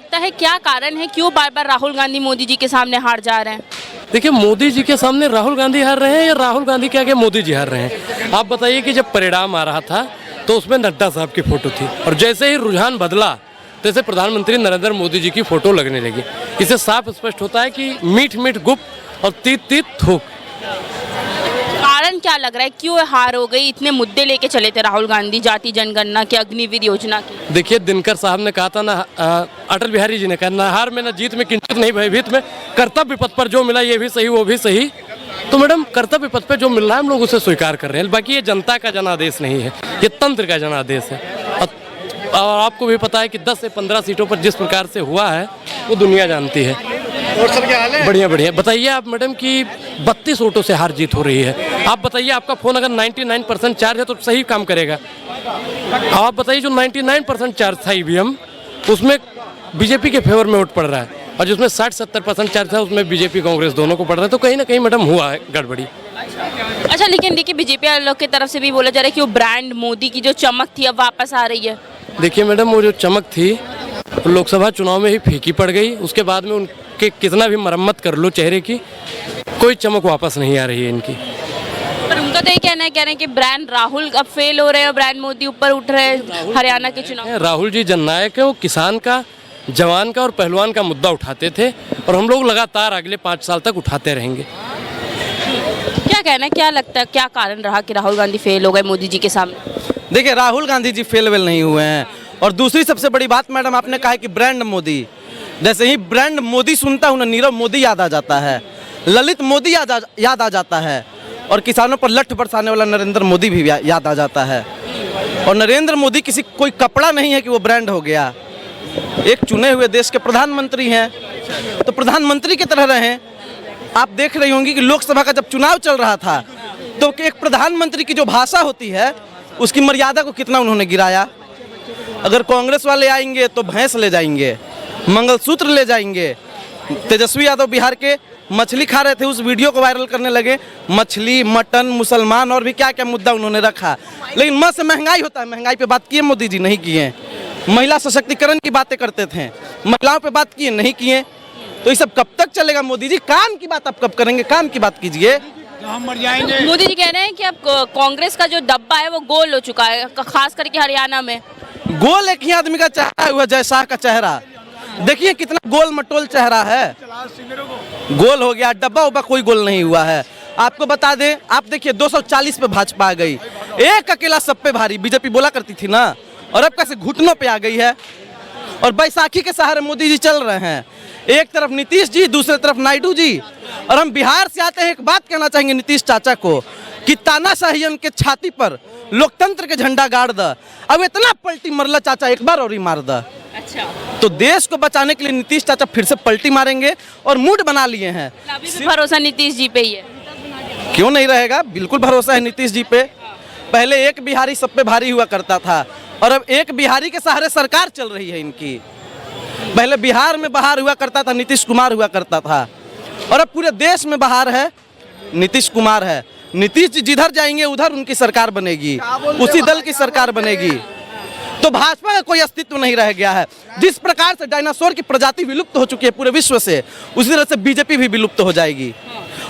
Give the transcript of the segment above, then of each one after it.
लगता है क्या कारण है, क्यों बार बार राहुल गांधी मोदी जी के सामने हार जा रहे हैं? देखिए, मोदी जी के सामने राहुल गांधी हार रहे हैं या राहुल गांधी के आगे मोदी जी हार रहे हैं? आप बताइए कि जब परिणाम आ रहा था तो उसमें नड्डा साहब की फोटो थी और जैसे ही रुझान बदला तैसे प्रधानमंत्री नरेंद्र मोदी जी की फोटो लगने लगी। इससे साफ स्पष्ट होता है कि मीठ मीठ गुप्त और तीत तीत थूक। कारण क्या लग रहा है, क्यों हार हो गई? इतने मुद्दे लेके चले थे राहुल गांधी, जाति जनगणना की, अग्निवीर योजना की। देखिए, दिनकर साहब ने कहा था ना, अटल बिहारी जी ने कहा, ना हार में ना जीत में किंचित नहीं भयभीत में, कर्तव्य पथ पर जो मिला ये भी सही वो भी सही। तो मैडम, कर्तव्य पथ पर जो मिल रहा है हम लोग उसे स्वीकार कर रहे हैं। बाकी ये जनता का जनादेश नहीं है, ये तंत्र का जनादेश है। और आपको भी पता है कि 10 से 15 सीटों पर जिस प्रकार से हुआ है वो दुनिया जानती है। और सर क्या हाल है? बढ़िया बढ़िया। बताइए आप मैडम कि 32 वोटों से हार जीत हो रही है। आप बताइए, आपका फ़ोन अगर 99% चार्ज है तो सही काम करेगा। आप बताइए, जो 99% चार्ज था ईवीएम, उसमें बीजेपी के फेवर में वोट पड़ रहा है और जिसमें 60-70% चार्ज था उसमें बीजेपी कांग्रेस दोनों को पड़ रहा है। तो कहीं ना कहीं मैडम हुआ है गड़बड़ी। अच्छा, लेकिन देखिए बीजेपी वालों की तरफ से भी बोला जा रहा है कि वो ब्रांड मोदी की जो चमक थी अब वापस आ रही है। देखिए मैडम, वो जो चमक थी लोकसभा चुनाव में ही फीकी पड़ गई। उसके बाद में उनके कितना भी मरम्मत कर लो चेहरे की, कोई चमक वापस नहीं आ रही है इनकी। पर उनका तो ये कह रहे हैं कि ब्रांड राहुल अब फेल हो रहे हैं, ब्रांड मोदी ऊपर उठ रहे हैं हरियाणा के चुनाव। राहुल जी जननायक है, वो किसान का, जवान का और पहलवान का मुद्दा उठाते थे और हम लोग लगातार अगले 5 साल तक उठाते रहेंगे। क्या कहना है, क्या लगता है क्या कारण रहा कि राहुल गांधी फेल हो गए मोदी जी के सामने? देखिए, राहुल गांधी जी फेल वेल नहीं हुए हैं। और दूसरी सबसे बड़ी बात मैडम, आपने कहा कि ब्रांड मोदी, जैसे ही ब्रांड मोदी सुनता हूँ ना, नीरव मोदी याद आ जाता है, ललित मोदी याद आ जाता है और किसानों पर लठ बरसाने वाला नरेंद्र मोदी भी याद आ जाता है। और नरेंद्र मोदी किसी कोई कपड़ा नहीं है कि वो ब्रांड हो गया। एक चुने हुए देश के प्रधानमंत्री हैं, तो प्रधानमंत्री की तरह रहें। आप देख रही होंगी कि लोकसभा का जब चुनाव चल रहा था तो एक प्रधानमंत्री की जो भाषा होती है उसकी मर्यादा को कितना उन्होंने गिराया। अगर कांग्रेस वाले आएंगे तो भैंस ले जाएंगे, मंगलसूत्र ले जाएंगे। तेजस्वी यादव बिहार के मछली खा रहे थे, उस वीडियो को वायरल करने लगे। मछली, मटन, मुसलमान और भी क्या क्या मुद्दा उन्होंने रखा। लेकिन मत से महंगाई होता है, महंगाई पे बात किए मोदी जी? नहीं किए। महिला सशक्तिकरण की बातें करते थे, महिलाओं पे बात किए? नहीं किए। तो ये सब कब तक चलेगा मोदी जी? काम की बात आप कब करेंगे? काम की बात कीजिए। हम मर जाएंगे। मोदी जी कह रहे हैं कि अब कांग्रेस का जो डब्बा है वो गोल हो चुका है, खास करके हरियाणा में। गोल एक ही आदमी का चेहरा हुआ, जय शाह का चेहरा। देखिए कितना गोल मटोल चेहरा है, गोल हो गया। डब्बा उब्बा कोई गोल नहीं हुआ है। आपको बता दें, आप देखिए 240 पे भाजपा आ गई, एक अकेला सब पे भारी बीजेपी बोला करती थी ना, और अब कैसे घुटनों पे आ गई है। और बैसाखी के सहारे मोदी जी चल रहे हैं, एक तरफ नीतीश जी, दूसरी तरफ नायडू जी। और हम बिहार से आते हैं, एक बात कहना चाहेंगे नीतीश चाचा को कि तानाशाही उनके छाती पर लोकतंत्र के झंडा गाड़ द। अब इतना पलटी मरला चाचा, एक बार और ही मार द। अच्छा, तो देश को बचाने के लिए नीतीश चाचा फिर से पलटी मारेंगे और मूड बना लिए हैं। अभी भी भरोसा नीतीश जी पे ही है? क्यों नहीं रहेगा, बिल्कुल भरोसा है नीतीश जी पे। पहले एक बिहारी सब पे भारी हुआ करता था और अब एक बिहारी के सहारे सरकार चल रही है इनकी। पहले बिहार में बहार हुआ करता था, नीतीश कुमार हुआ करता था, और अब पूरे देश में बहार है, नीतीश कुमार है। नीतीश जी जिधर जाएंगे उधर उनकी सरकार बनेगी, उसी दल की सरकार बनेगी। तो भाजपा का कोई अस्तित्व नहीं रह गया है। जिस प्रकार से डायनासोर की प्रजाति विलुप्त हो चुकी है पूरे विश्व से, उसी तरह से बीजेपी भी विलुप्त हो जाएगी।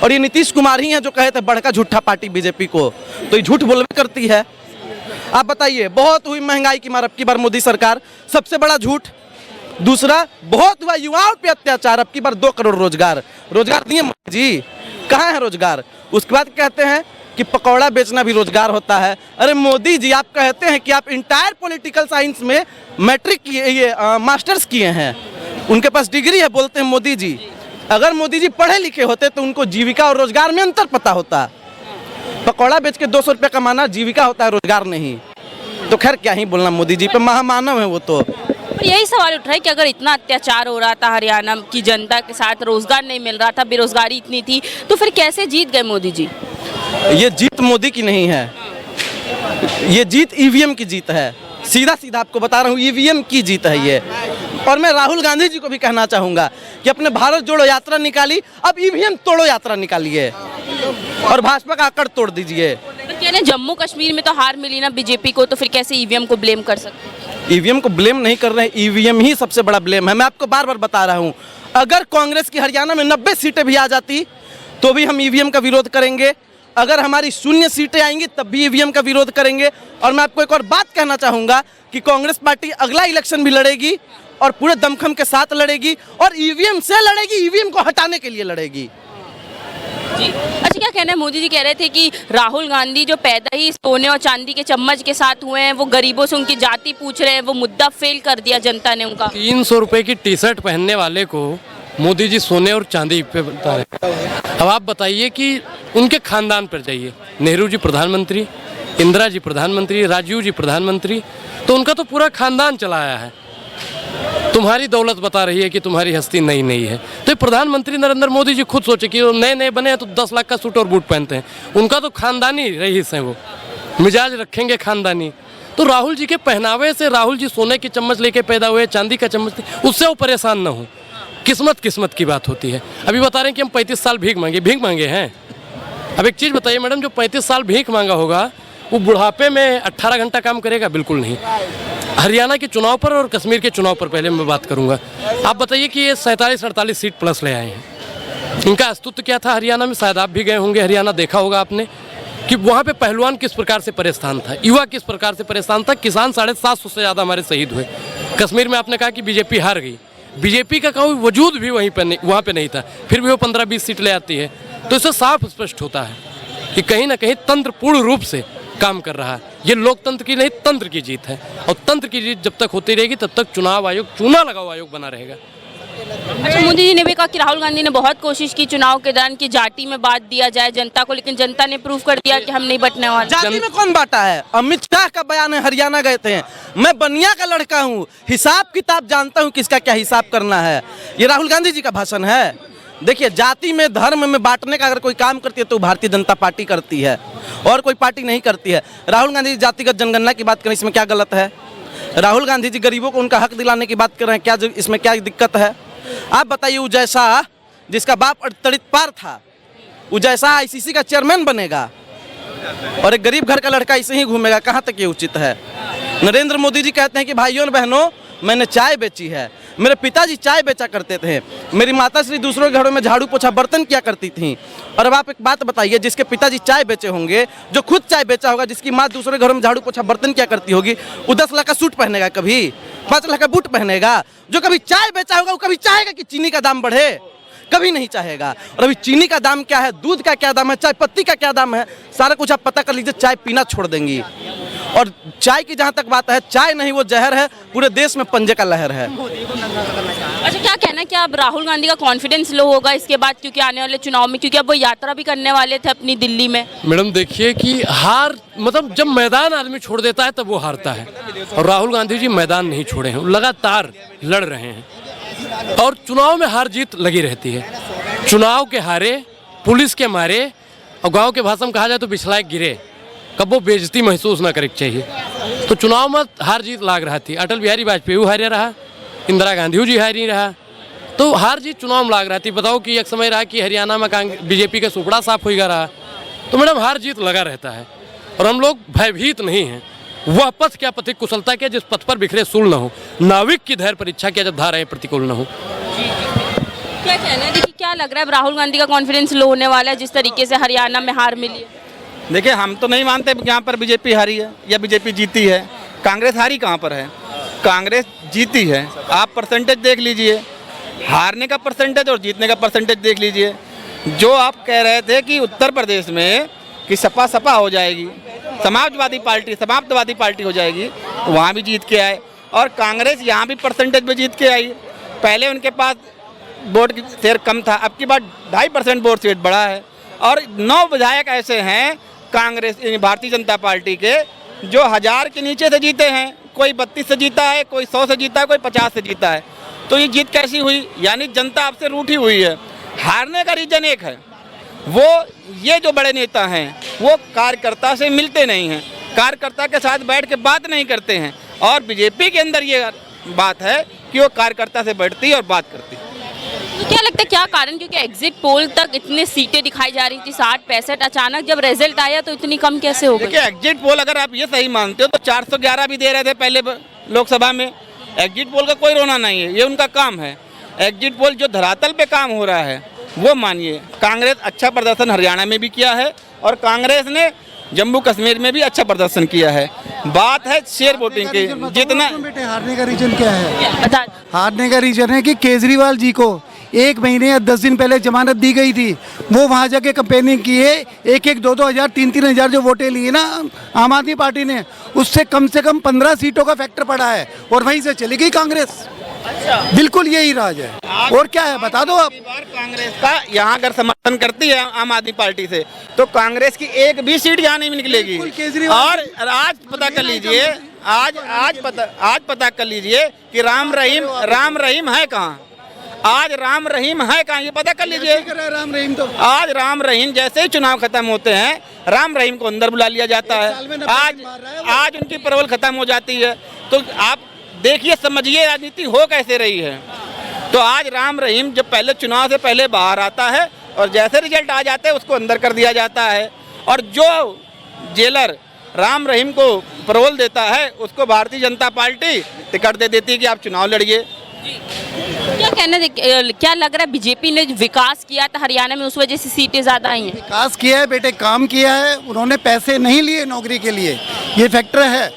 और ये नीतीश कुमार ही हैं जो कहे थे बड़का झूठा पार्टी बीजेपी को, तो ये झूठ बोलबे करती है। आप बताइए, बहुत हुई महंगाई की मार अब की बार मोदी सरकार, सबसे बड़ा झूठ। दूसरा, बहुत हुआ युवाओं पे अत्याचार, अब की बार 2 करोड़ रोजगार दिए मोदी जी, कहाँ है रोजगार? उसके बाद कहते हैं कि पकौड़ा बेचना भी रोजगार होता है। अरे मोदी जी, आप कहते हैं कि आप इंटायर पॉलिटिकल साइंस में मैट्रिक किए, ये मास्टर्स किए हैं, उनके पास डिग्री है, बोलते हैं मोदी जी। अगर मोदी जी पढ़े लिखे होते तो उनको जीविका और रोजगार में अंतर पता होता। पकौड़ा बेच के 200 रुपये कमाना जीविका होता है, रोजगार नहीं। तो खैर क्या ही बोलना मोदी जी पे, महामानव है वो। तो यही सवाल उठ रहा है कि अगर इतना अत्याचार हो रहा था हरियाणा की जनता के साथ, रोजगार नहीं मिल रहा था, बेरोजगारी इतनी थी, तो फिर कैसे जीत गए मोदी जी? ये जीत मोदी की नहीं है, ये जीत ईवीएम की जीत है। सीधा सीधा आपको बता रहा हूँ, ईवीएम की जीत है ये। और मैं राहुल गांधी जी को भी कहना चाहूँगा कि अपने भारत जोड़ो यात्रा निकाली, अब ईवीएम तोड़ो यात्रा निकालिए और भाजपा का आकड़ तोड़ दीजिए। जम्मू कश्मीर में तो हार मिली ना बीजेपी को, तो फिर कैसे ईवीएम को ब्लेम कर सकते? ईवीएम को ब्लेम नहीं कर रहे हैं, ईवीएम ही सबसे बड़ा ब्लेम है। मैं आपको बार बार बता रहा हूँ, अगर कांग्रेस की हरियाणा में 90 सीटें भी आ जाती तो भी हम ईवीएम का विरोध करेंगे। अगर हमारी 0 सीटें आएंगी तब भी ईवीएम का विरोध करेंगे। और मैं आपको एक और बात कहना चाहूँगा कि कांग्रेस पार्टी अगला इलेक्शन भी लड़ेगी और पूरे दमखम के साथ लड़ेगी और ईवीएम से लड़ेगी, ईवीएम को हटाने के लिए लड़ेगी। जी अच्छा, क्या कहना है, मोदी जी कह रहे थे कि राहुल गांधी जो पैदा ही सोने और चांदी के चम्मच के साथ हुए हैं, वो गरीबों से उनकी जाति पूछ रहे हैं, वो मुद्दा फेल कर दिया जनता ने उनका। 300 रुपए की टी शर्ट पहनने वाले को मोदी जी सोने और चांदी पे बता रहे हैं। अब आप बताइए कि उनके खानदान पर जाइए, नेहरू जी प्रधानमंत्री, इंदिरा जी प्रधानमंत्री, राजीव जी प्रधानमंत्री, तो उनका तो पूरा खानदान चलाया है। तुम्हारी दौलत बता रही है कि तुम्हारी हस्ती नई नई है। तो ये प्रधानमंत्री नरेंद्र मोदी जी खुद सोचे कि वो नए नए बने हैं तो 10 लाख का सूट और बूट पहनते हैं। उनका तो खानदानी रईस हैं, वो मिजाज रखेंगे खानदानी। तो राहुल जी के पहनावे से, राहुल जी सोने की चम्मच लेके पैदा हुए, चांदी का चम्मच, उससे वो परेशान ना हो। किस्मत की बात होती है। अभी बता रहे हैं कि हम 35 साल भीख मांगे हैं। अब एक चीज़ बताइए मैडम, जो 35 साल भीख मांगा होगा वो बुढ़ापे में 18 घंटा काम करेगा? बिल्कुल नहीं। हरियाणा के चुनाव पर और कश्मीर के चुनाव पर पहले मैं बात करूंगा। आप बताइए कि ये 47-48 सीट प्लस ले आए हैं। इनका अस्तित्व क्या था हरियाणा में? शायद आप भी गए होंगे हरियाणा, देखा होगा आपने कि वहाँ पे पहलवान किस प्रकार से परेशान था, युवा किस प्रकार से परेशान था, किसान 750 से ज़्यादा हमारे शहीद हुए। कश्मीर में आपने कहा कि बीजेपी हार गई, बीजेपी का कोई वजूद भी वहाँ पे नहीं था, फिर भी वो 15-20 सीट ले आती है। तो इससे साफ स्पष्ट होता है कि कहीं ना कहीं तंत्र पूर्ण रूप से काम कर रहा है। ये लोकतंत्र की नहीं, तंत्र की जीत है। और तंत्र की जीत जब तक होती रहेगी तब तक चुनाव आयोग, चुना लगाओ आयोग बना रहेगा। अच्छा, मोदी जी ने भी कहा कि राहुल गांधी ने बहुत कोशिश की चुनाव के दौरान कि जाति में बांट दिया जाए जनता को, लेकिन जनता ने प्रूव कर दिया कि हम नहीं बंटने वाले। जाति में कौन बांटा है? अमित शाह का बयान है, हरियाणा गए थे, मैं बनिया का लड़का हूँ, हिसाब किताब जानता हूँ किसका क्या हिसाब करना है। ये राहुल गांधी जी का भाषण है? देखिए, जाति में, धर्म में बांटने का अगर कोई काम करती है तो भारतीय जनता पार्टी करती है और कोई पार्टी नहीं करती है। राहुल गांधी जी जातिगत जनगणना की बात करें, इसमें क्या गलत है? राहुल गांधी जी गरीबों को उनका हक दिलाने की बात कर रहे हैं, क्या इसमें क्या दिक्कत है? आप बताइए, उजय शाह जिसका बाप तड़ित पार था, उजय शाह आईसीसी का चेयरमैन बनेगा और एक गरीब घर का लड़का ऐसे ही घूमेगा? कहाँ तक ये उचित है? नरेंद्र मोदी जी कहते हैं कि भाइयों और बहनों, मैंने चाय बेची है, मेरे पिताजी चाय बेचा करते थे, मेरी माताश्री दूसरों के घरों में झाड़ू पोछा बर्तन किया करती थी। और अब आप एक बात बताइए, जिसके पिताजी चाय बेचे होंगे, जो खुद चाय बेचा होगा, जिसकी माँ दूसरे घरों में झाड़ू पोछा बर्तन किया करती होगी, वो 10 लाख का सूट पहनेगा कभी? 5 लाख का बूट पहनेगा? जो कभी चाय बेचा होगा वो कभी चाहेगा कि चीनी का दाम बढ़े? कभी नहीं चाहेगा। और अभी चीनी का दाम क्या है, दूध का क्या दाम है, चाय पत्ती का क्या दाम है, सारा कुछ आप पता कर लीजिए, चाय पीना छोड़ देंगी। और चाय की जहाँ तक बात है, चाय नहीं वो जहर है, पूरे देश में पंजे का लहर है। अच्छा, क्या कहना है कि अब राहुल गांधी का कॉन्फिडेंस लो होगा इसके बाद, क्योंकि आने वाले चुनाव में, क्योंकि अब वो यात्रा भी करने वाले थे अपनी दिल्ली में? मैडम देखिए कि हार, मतलब जब मैदान आदमी छोड़ देता है तब वो हारता है। और राहुल गांधी जी मैदान नहीं छोड़े हैं, लगातार लड़ रहे हैं और चुनाव में हार जीत लगी रहती है। चुनाव के हारे, पुलिस के मारे, और गाँव के भाषा में कहा जाए तो बिछलाए गिरे, कब वो बेइज्जती महसूस ना करे चाहिए। तो चुनाव में हार जीत लाग रहा थी। अटल बिहारी वाजपेयी हारे रहा, इंदिरा गांधी जी हारी रहा, तो हार जीत चुनाव में लाग रहा थी। बताओ कि एक समय रहा कि हरियाणा में बीजेपी का सुपड़ा साफ होगा रहा। तो मैडम हार जीत लगा रहता है और हम लोग भयभीत नहीं हैं। वह पथ क्या पथिक कुशलता के, जिस पथ पर बिखरे सूल न हो, नाविक की धैर्य परीक्षा क्या जब धाराएं प्रतिकूल न हो। क्या कहना है, देखिए क्या लग रहा है, राहुल गांधी का कॉन्फिडेंस लो होने वाला है जिस तरीके से हरियाणा में हार मिली है? देखिए, हम तो नहीं मानते यहाँ पर बीजेपी हारी है या बीजेपी जीती है। कांग्रेस हारी कहाँ पर है? कांग्रेस जीती है। आप परसेंटेज देख लीजिए, हारने का परसेंटेज और जीतने का परसेंटेज देख लीजिए। जो आप कह रहे थे कि उत्तर प्रदेश में कि सपा सपा हो जाएगी, समाजवादी पार्टी समाप्तवादी पार्टी हो जाएगी, वहाँ भी जीत के आए। और कांग्रेस यहाँ भी परसेंटेज में जीत के आई। पहले उनके पास वोट की शेयर कम था, अब की बार 2.5% वोट शेयर बढ़ा है। और 9 विधायक ऐसे हैं कांग्रेस, भारतीय जनता पार्टी के, जो 1000 के नीचे से जीते हैं। कोई 32 से जीता है, कोई 100 से जीता है, कोई 50 से जीता है। तो ये जीत कैसी हुई? यानी जनता आपसे रूठी हुई है। हारने का रीजन एक है, वो ये जो बड़े नेता हैं वो कार्यकर्ता से मिलते नहीं हैं, कार्यकर्ता के साथ बैठ के बात नहीं करते हैं। और बीजेपी के अंदर ये बात है कि वो कार्यकर्ता से बैठती है और बात करती है। तो क्या लगता है क्या कारण, क्योंकि एग्जिट पोल तक इतने सीटें दिखाई जा रही थी 60-65, अचानक जब रिजल्ट आया तो इतनी कम कैसे हो गई? देखिए एग्जिट पोल अगर आप ये सही मानते हो तो 411 भी दे रहे थे पहले लोकसभा में। एग्जिट पोल का कोई रोना नहीं है, ये उनका काम है। एग्जिट पोल जो धरातल पे काम हो रहा है वो मानिए। कांग्रेस अच्छा प्रदर्शन हरियाणा में भी किया है और कांग्रेस ने जम्मू कश्मीर में भी अच्छा प्रदर्शन किया है। बात है शेयर वोटिंग की। जितना बेटे हारने का रीजन क्या है? बता हारने का रीजन है कि केजरीवाल जी को 1 महीने या 10 दिन पहले जमानत दी गई थी। वो वहाँ जाके कैंपेनिंग किए, 1-1, 2-2 हज़ार, 3-3 हज़ार जो वोटें लिए ना आम आदमी पार्टी ने, उससे कम से कम 15 सीटों का फैक्टर पड़ा है और वहीं से चली गई कांग्रेस। बिल्कुल यही राज है। और क्या है बता दो आप। कांग्रेस का यहाँ अगर समर्थन करती है आम आदमी पार्टी से तो कांग्रेस की एक भी सीट यहाँ नहीं निकलेगी। और आज पता कर लीजिए, आज पता कर लीजिए कि राम रहीम है कहाँ। आज राम रहीम है कहाँ, ये पता कर लीजिए। राम रहीम तो आज राम रहीम जैसे ही चुनाव खत्म होते हैं राम रहीम को अंदर बुला लिया जाता है। आज उनकी परवल खत्म हो जाती है। तो आप देखिए, समझिए राजनीति हो कैसे रही है। तो आज राम रहीम जब पहले चुनाव से पहले बाहर आता है और जैसे रिजल्ट आ जाते हैं उसको अंदर कर दिया जाता है। और जो जेलर राम रहीम को परवल देता है उसको भारतीय जनता पार्टी टिकट दे देती है कि आप चुनाव लड़िए। क्या कहना है, क्या लग रहा है बीजेपी ने विकास किया था हरियाणा में, उस वजह से सीटें ज्यादा आई हैं? विकास किया है बेटे, काम किया है। उन्होंने पैसे नहीं लिए नौकरी के लिए, ये फैक्टर है।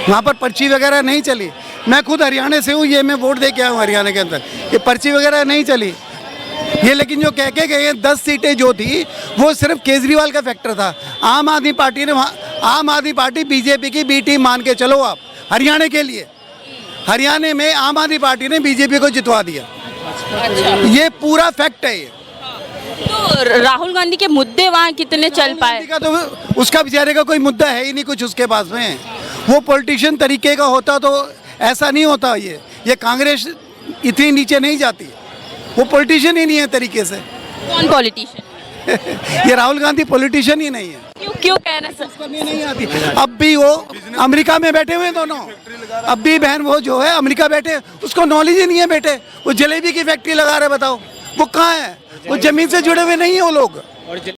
वहाँ पर पर्ची वगैरह नहीं चली। मैं खुद हरियाणा से हूँ, ये मैं वोट दे के आया हूँ हरियाणा के अंदर, ये पर्ची वगैरह नहीं चली ये। लेकिन जो कह के गए 10 सीटें जो थी वो सिर्फ केजरीवाल का फैक्टर था। आम आदमी पार्टी ने आम आदमी पार्टी बीजेपी की बी टीम मान के चलो आप हरियाणा के लिए। हरियाणा में आम आदमी पार्टी ने बीजेपी को जितवा दिया। ये पूरा फैक्ट है। ये तो राहुल गांधी के मुद्दे वहाँ कितने चल पाए? का तो उसका बेचारे का कोई मुद्दा है ही नहीं कुछ उसके पास में। वो पॉलिटिशियन तरीके का होता तो ऐसा नहीं होता। ये कांग्रेस इतनी नीचे नहीं जाती। वो पॉलिटिशियन ही नहीं है तरीके से। कौन पॉलिटिशियन? ये राहुल गांधी पॉलिटिशियन ही नहीं है। क्यों कहना सर? नहीं आती। अब भी वो अमेरिका में बैठे हुए दोनों। अब भी बहन वो जो है अमेरिका बैठे, उसको नॉलेज ही नहीं है बेटे। वो जलेबी की फैक्ट्री लगा रहे, बताओ वो कहाँ है? वो जमीन से जुड़े हुए नहीं है वो लोग।